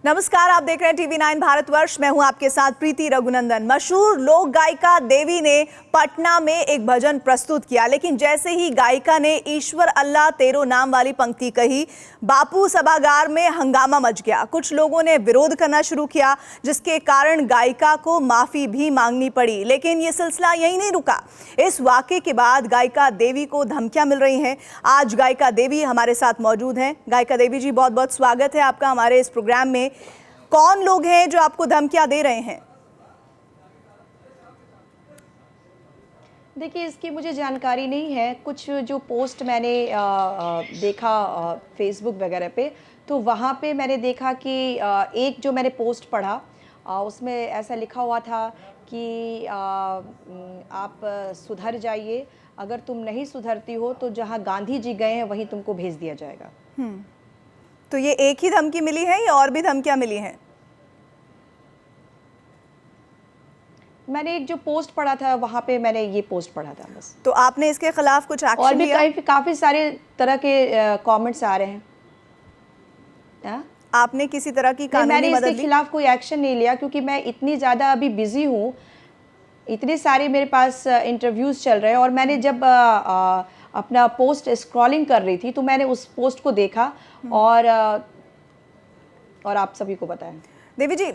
नमस्कार, आप देख रहे हैं टीवी9 भारतवर्ष। मैं हूं आपके साथ प्रीति रघुनंदन। मशहूर लोक गायिका देवी ने पटना में एक भजन प्रस्तुत किया, लेकिन जैसे ही गायिका ने ईश्वर अल्लाह तेरो नाम वाली पंक्ति कही, बापू सभागार में हंगामा मच गया। कुछ लोगों ने विरोध करना शुरू किया, जिसके कारण गायिका को माफी भी मांगनी पड़ी। लेकिन ये सिलसिला यहीं नहीं रुका। इस वाकये के बाद गायिका देवी को धमकियां मिल रही हैं। आज गायिका देवी हमारे साथ मौजूद हैं। गायिका देवी जी, बहुत बहुत स्वागत है आपका हमारे इस प्रोग्राम में। कौन लोग हैं जो आपको धमकियां दे रहे हैं? देखिए, इसकी मुझे जानकारी नहीं है। कुछ जो पोस्ट मैंने देखा फेसबुक वगैरह पे, तो वहाँ पे मैंने देखा कि एक जो मैंने पोस्ट पढ़ा उसमें ऐसा लिखा हुआ था कि आप सुधर जाइए, अगर तुम नहीं सुधरती हो तो जहाँ गांधी जी गए हैं वहीं तुमको भेज दिया जाएगा। तो ये एक ही धमकी मिली है या और भी धमकियां मिली हैं? मैंने एक जो पोस्ट पढ़ा था वहाँ पे मैंने ये पोस्ट पढ़ा था बस। तो आपने इसके खिलाफ कुछ एक्शन लिया? और भी काफ़ी सारे तरह के कमेंट्स आ रहे हैं। आपने किसी तरह की कानूनी मदद ली? मैंने इसके खिलाफ कोई एक्शन नहीं लिया, क्योंकि मैं इतनी ज़्यादा अभी बिजी हूँ, इतने सारे मेरे पास इंटरव्यूज़ चल रहे हैं। और मैंने जब अपना पोस्ट स्क्रॉलिंग कर रही थी तो मैंने उस पोस्ट को देखा और आप सभी को बताया। देवी जी,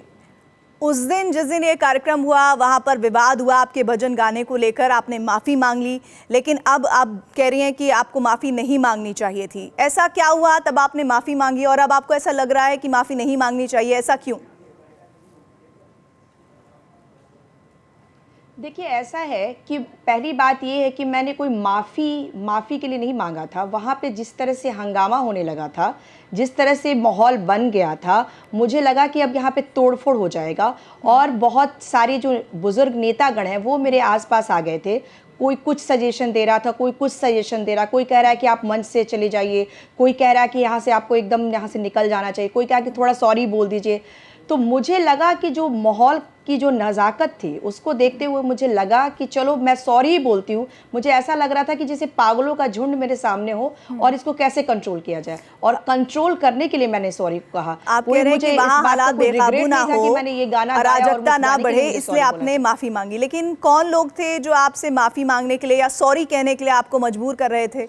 उस दिन जिस दिन ये कार्यक्रम हुआ, वहाँ पर विवाद हुआ आपके भजन गाने को लेकर, आपने माफ़ी मांग ली, लेकिन अब आप कह रही हैं कि आपको माफ़ी नहीं मांगनी चाहिए थी। ऐसा क्या हुआ तब आपने माफ़ी मांगी और अब आपको ऐसा लग रहा है कि माफ़ी नहीं मांगनी चाहिए? ऐसा क्यों? देखिए, ऐसा है कि पहली बात ये है कि मैंने कोई माफ़ी के लिए नहीं मांगा था। वहाँ पे जिस तरह से हंगामा होने लगा था, जिस तरह से माहौल बन गया था, मुझे लगा कि अब यहाँ पे तोड़फोड़ हो जाएगा। और बहुत सारे जो बुज़ुर्ग नेतागण हैं वो मेरे आसपास आ गए थे। कोई कुछ सजेशन दे रहा था, कोई कुछ सजेशन दे रहा, कोई कह रहा है कि आप मंच से चले जाइए, कोई कह रहा है कि यहाँ से आपको एकदम यहाँ से निकल जाना चाहिए, कोई कह कि थोड़ा सॉरी बोल दीजिए। तो मुझे लगा कि जो माहौल की जो नज़ाकत थी उसको देखते हुए मुझे लगा कि चलो मैं सॉरी ही बोलती हूँ। मुझे ऐसा लग रहा था कि जैसे पागलों का झुंड मेरे सामने हो और इसको कैसे कंट्रोल किया जाए, और कंट्रोल करने के लिए मैंने सॉरी कहा। आप कह रहे हैं कि वहाँ हालात बेकाबू ना हो, मैंने ये गाना अराजकता ना बढ़े, इसलिए आपने माफ़ी मांगी। लेकिन कौन लोग थे जो आपसे माफ़ी मांगने के लिए या सॉरी कहने के लिए आपको मजबूर कर रहे थे?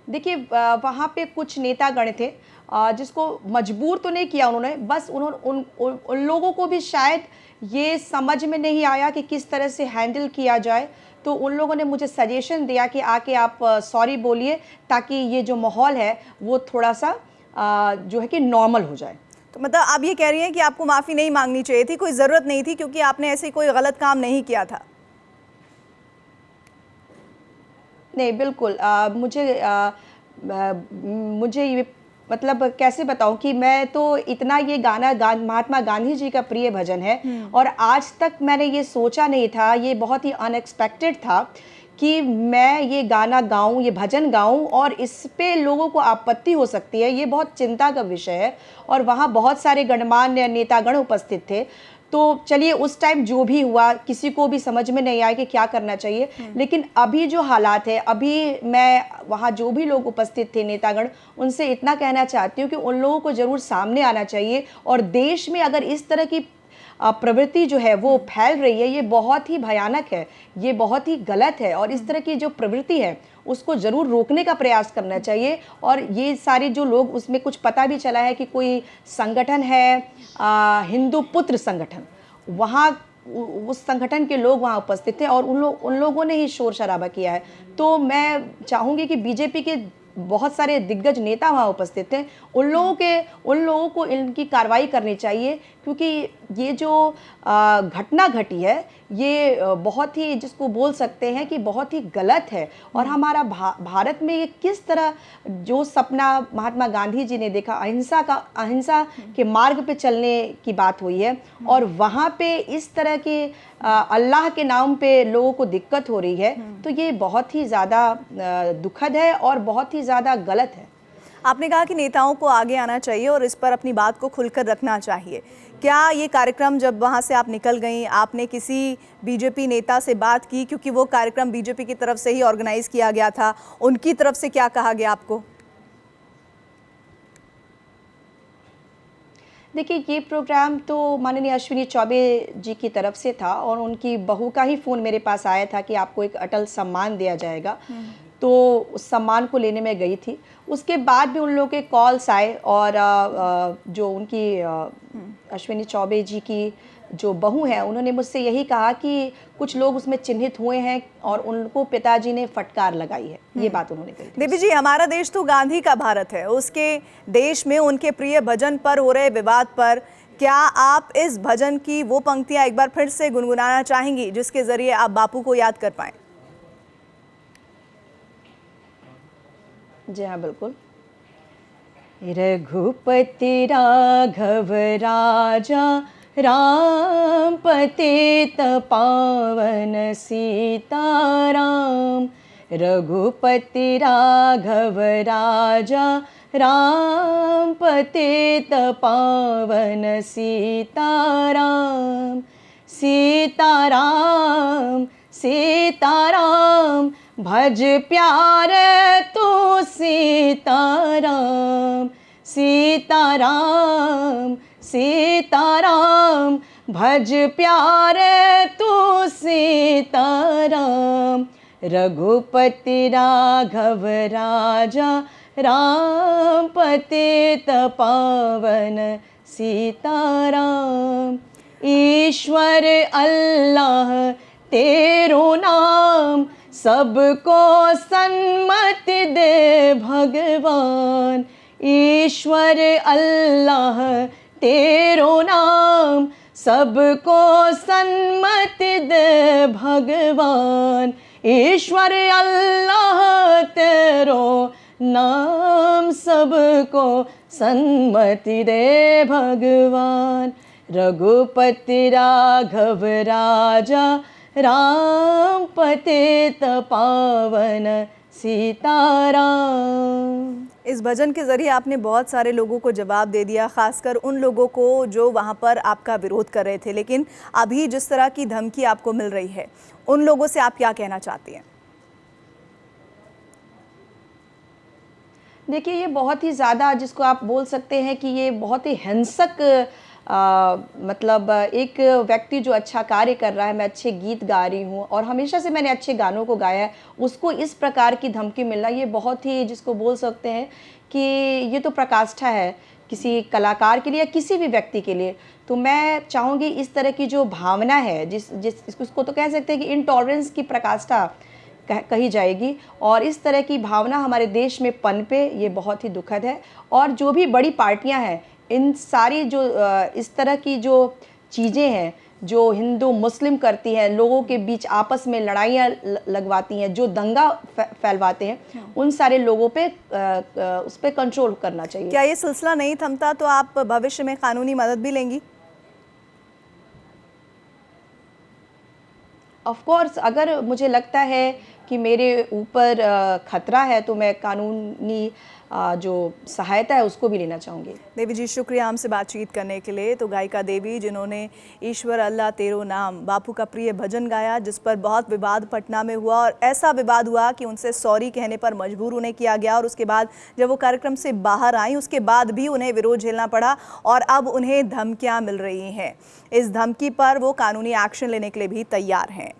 देखिए, वहाँ पे कुछ नेतागण थे जिसको मजबूर तो नहीं किया उन्होंने, बस उन लोगों को भी शायद ये समझ में नहीं आया कि किस तरह से हैंडल किया जाए। तो उन लोगों ने मुझे सजेशन दिया कि आके आप सॉरी बोलिए, ताकि ये जो माहौल है वो थोड़ा सा जो है कि नॉर्मल हो जाए। तो मतलब आप ये कह रही हैं कि आपको माफ़ी नहीं मांगनी चाहिए थी, कोई ज़रूरत नहीं थी, क्योंकि आपने ऐसे कोई गलत काम नहीं किया था? नहीं, बिल्कुल। मुझे ये मतलब कैसे बताऊं कि मैं तो इतना ये गाना महात्मा गांधी जी का प्रिय भजन है, और आज तक मैंने ये सोचा नहीं था, ये बहुत ही अनएक्सपेक्टेड था कि मैं ये गाना गाऊं, ये भजन गाऊं और इस पे लोगों को आपत्ति हो सकती है। ये बहुत चिंता का विषय है। और वहाँ बहुत सारे गणमान्य नेतागण उपस्थित थे। तो चलिए, उस टाइम जो भी हुआ किसी को भी समझ में नहीं आया कि क्या करना चाहिए। लेकिन अभी जो हालात है, अभी मैं वहाँ जो भी लोग उपस्थित थे नेतागण, उनसे इतना कहना चाहती हूँ कि उन लोगों को ज़रूर सामने आना चाहिए। और देश में अगर इस तरह की प्रवृत्ति जो है वो फैल रही है, ये बहुत ही भयानक है, ये बहुत ही गलत है। और इस तरह की जो प्रवृत्ति है उसको ज़रूर रोकने का प्रयास करना चाहिए। और ये सारे जो लोग, उसमें कुछ पता भी चला है कि कोई संगठन है, हिंदू पुत्र संगठन, वहाँ उस संगठन के लोग वहाँ उपस्थित थे और उन लोगों ने ही शोर शराबा किया है। तो मैं चाहूँगी कि बीजेपी के बहुत सारे दिग्गज नेता वहाँ उपस्थित थे, उन लोगों को इनकी कार्रवाई करनी चाहिए, क्योंकि ये जो घटना घटी है ये बहुत ही, जिसको बोल सकते हैं कि बहुत ही गलत है। और हमारा भारत में ये किस तरह जो सपना महात्मा गांधी जी ने देखा, अहिंसा के मार्ग पे चलने की बात हुई है, और वहाँ पे इस तरह के अल्लाह के नाम पे लोगों को दिक्कत हो रही है, तो ये बहुत ही ज़्यादा दुखद है और बहुत ही ज़्यादा गलत है। आपने कहा कि नेताओं को आगे आना चाहिए और इस पर अपनी बात को खुलकर रखना चाहिए। क्या ये कार्यक्रम, जब वहाँ से आप निकल गई, आपने किसी बीजेपी नेता से बात की? क्योंकि वो कार्यक्रम बीजेपी की तरफ से ही ऑर्गेनाइज किया गया था, उनकी तरफ से क्या कहा गया आपको? देखिए, ये प्रोग्राम तो माननीय अश्विनी चौबे जी की तरफ से था और उनकी बहू का ही फ़ोन मेरे पास आया था कि आपको एक अटल सम्मान दिया जाएगा। तो उस सम्मान को लेने में गई थी। उसके बाद भी उन लोगों के कॉल्स आए और जो उनकी अश्विनी चौबे जी की जो बहू हैं, उन्होंने मुझसे यही कहा कि कुछ लोग उसमें चिन्हित हुए हैं और उनको पिताजी ने फटकार लगाई है। ये बात उन्होंने कही थी। देवी जी, हमारा देश तो गांधी का भारत है। उसके देश में उनके प्रिय भजन पर हो रहे विवाद पर क्या आप इस भजन की वो पंक्तियां एक बार फिर से गुनगुनाना चाहेंगी जिसके जरिए आप बापू को याद कर पाएं? जी हाँ, बिल्कुल। रघुपति राघव राजा राम पतित पावन सीताराम। रघुपति राघव राजा राम पतित पावन सीताराम। सीताराम सीताराम भज प्यारे तू सीताराम। सीताराम सीताराम भज प्यारे तू सीताराम। रघुपति राघव राजा राम पतित पावन सीताराम। ईश्वर अल्लाह तेरो नाम सबको सन्मति दे भगवान। ईश्वर अल्लाह तेरो नाम सबको सन्मति दे भगवान। ईश्वर अल्लाह तेरो नाम सबको सन्मति दे भगवान। रघुपति राघव राजा राम पतित पावन सीताराम। इस भजन के जरिए आपने बहुत सारे लोगों को जवाब दे दिया, खासकर उन लोगों को जो वहां पर आपका विरोध कर रहे थे। लेकिन अभी जिस तरह की धमकी आपको मिल रही है, उन लोगों से आप क्या कहना चाहती हैं? देखिए, ये बहुत ही ज़्यादा, जिसको आप बोल सकते हैं कि ये बहुत ही हिंसक मतलब एक व्यक्ति जो अच्छा कार्य कर रहा है, मैं अच्छे गीत गा रही हूँ और हमेशा से मैंने अच्छे गानों को गाया है, उसको इस प्रकार की धमकी मिलना, ये बहुत ही, जिसको बोल सकते हैं कि ये तो प्रकाष्ठा है किसी कलाकार के लिए या किसी भी व्यक्ति के लिए। तो मैं चाहूँगी इस तरह की जो भावना है, उसको तो कह सकते हैं कि इनटॉलरेंस की प्रकाष्ठा कही जाएगी, और इस तरह की भावना हमारे देश में पनपे, ये बहुत ही दुखद है। और जो भी बड़ी पार्टियां हैं, इन सारी जो इस तरह की जो चीज़ें हैं जो हिंदू मुस्लिम करती हैं, लोगों के बीच आपस में लड़ाइयाँ लगवाती हैं, जो दंगा फैलवाते हैं, उन सारे लोगों पे उस पर कंट्रोल करना चाहिए। क्या ये सिलसिला नहीं थमता तो आप भविष्य में कानूनी मदद भी लेंगी? ऑफ कोर्स, अगर मुझे लगता है कि मेरे ऊपर खतरा है तो मैं कानूनी जो सहायता है उसको भी लेना चाहूँगी। देवी जी, शुक्रिया हमसे बातचीत करने के लिए। तो गायिका देवी, जिन्होंने ईश्वर अल्लाह तेरो नाम बापू का प्रिय भजन गाया, जिस पर बहुत विवाद पटना में हुआ और ऐसा विवाद हुआ कि उनसे सॉरी कहने पर मजबूर उन्हें किया गया, और उसके बाद जब वो कार्यक्रम से बाहर आई उसके बाद भी उन्हें विरोध झेलना पड़ा और अब उन्हें धमकियाँ मिल रही हैं। इस धमकी पर वो कानूनी एक्शन लेने के लिए भी तैयार हैं।